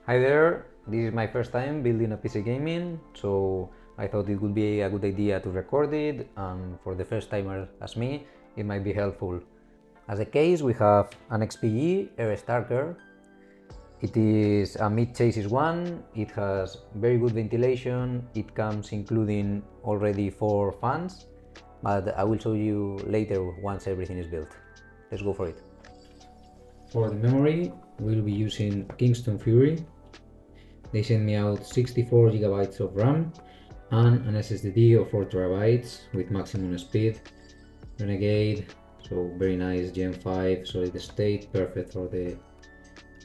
Hi there, this is my first time building a PC gaming, so I thought it would be a good idea to record it, and for the first timer as me, it might be helpful. As a case, we have an XPG air starter. It is a mid-chassis one, it has very good ventilation, it comes including already 4 fans, but I will show you later once everything is built. Let's go for it. For the memory, we'll be using Kingston Fury. They sent me out 64 gigabytes of RAM and an SSD of 4 terabytes with maximum speed. Renegade, so very nice Gen 5 solid state, perfect for the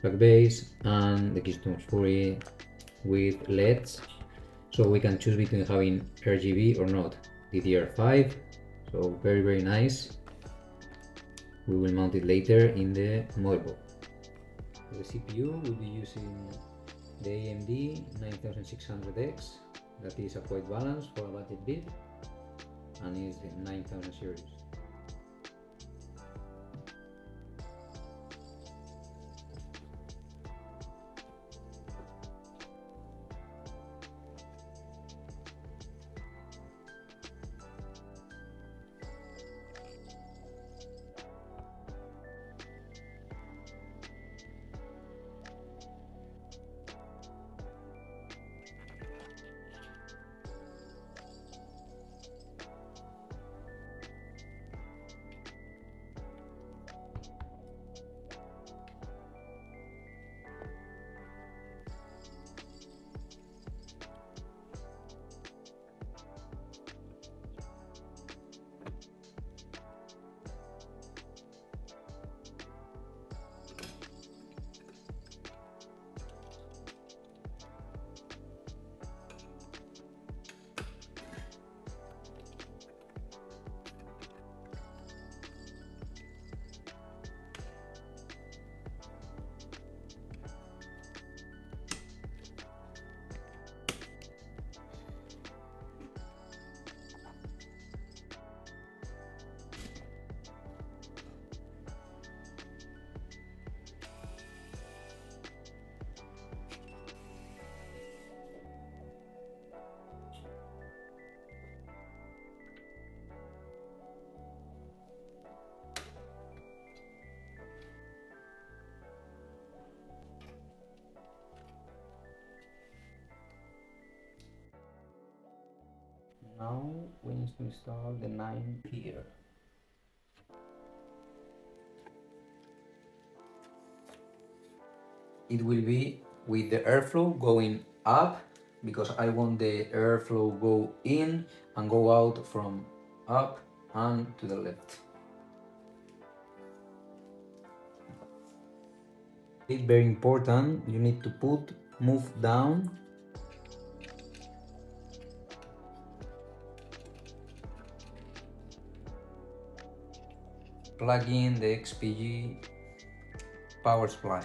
back base, and the Kingston Fury with LEDs, so we can choose between having RGB or not. DDR5, so very nice. We will mount it later in the motherboard. For the CPU, we'll be using the AMD 9600X, that is a quite balanced for a budget bit, and is the 9000 series. Now we need to install the 9 here. It will be with the airflow going up, because I want the airflow go in and go out from up and to the left. It's very important, you need to move down. Plug in the XPG power supply.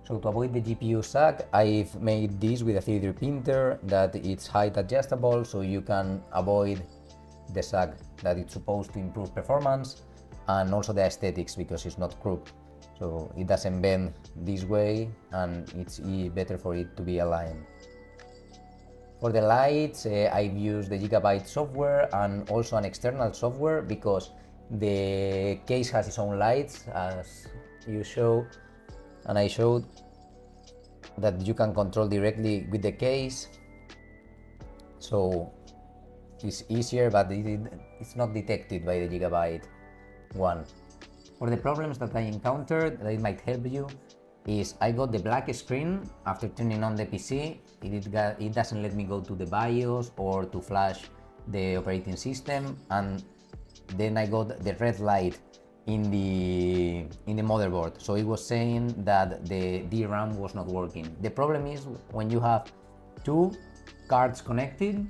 So to avoid the GPU sag, I've made this with a 3D printer that it's height adjustable, so you can avoid the sag, that it's supposed to improve performance and also the aesthetics because it's not crooked. So it doesn't bend this way and it's better for it to be aligned. For the lights, I've used the Gigabyte software and also an external software because the case has its own lights, as you show, and I showed that you can control directly with the case, so it's easier, but it's not detected by the Gigabyte one. For the problems that I encountered that it might help you is I got the black screen after turning on the PC. It doesn't let me go to the BIOS or to flash the operating system, and then I got the red light in the motherboard, so it was saying that the DRAM was not working. The problem is when you have two cards connected,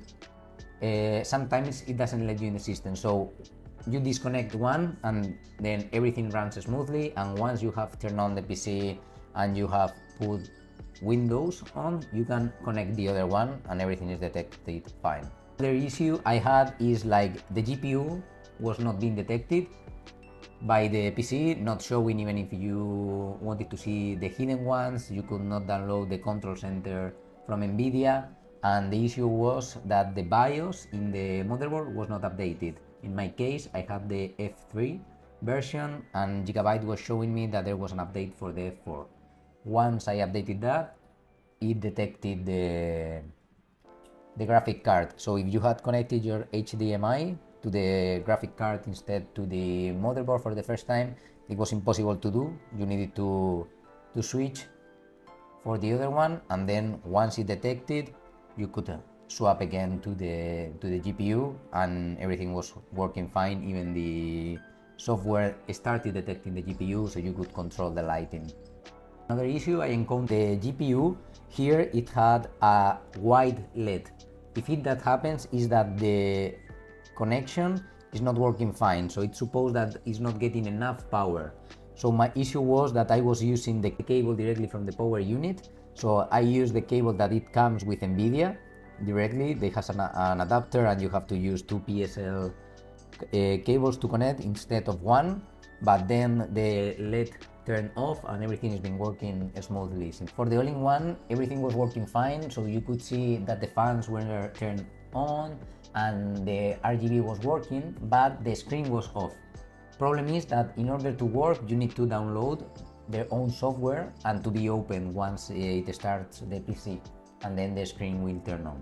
sometimes it doesn't let you in the system, so you disconnect one and then everything runs smoothly, and once you have turned on the PC and you have put Windows on, you can connect the other one and everything is detected fine. The issue I had is like the GPU was not being detected by the PC, not showing even if you wanted to see the hidden ones. You could not download the control center from Nvidia, and the issue was that the BIOS in the motherboard was not updated. In my case, I had the F3 version and Gigabyte was showing me that there was an update for the F4. Once I updated that, it detected the graphic card. So if you had connected your HDMI to the graphic card instead to the motherboard for the first time, it was impossible to do. You needed to switch for the other one, and then once it detected, you could swap again to the GPU and everything was working fine. Even the software started detecting the GPU, so you could control the lighting. Another issue I encountered, the GPU here, it had a white LED. If that happens, is that the connection is not working fine, so it's supposed that it's not getting enough power. So my issue was that I was using the cable directly from the power unit, so I use the cable that it comes with Nvidia directly. They has an adapter and you have to use two PSL cables to connect instead of one, but then the LED turned off and everything has been working smoothly. For the all-in-one, everything was working fine, so you could see that the fans were turned on and the RGB was working, but the screen was off. Problem is that in order to work, you need to download their own software and to be open once it starts the PC, and then the screen will turn on.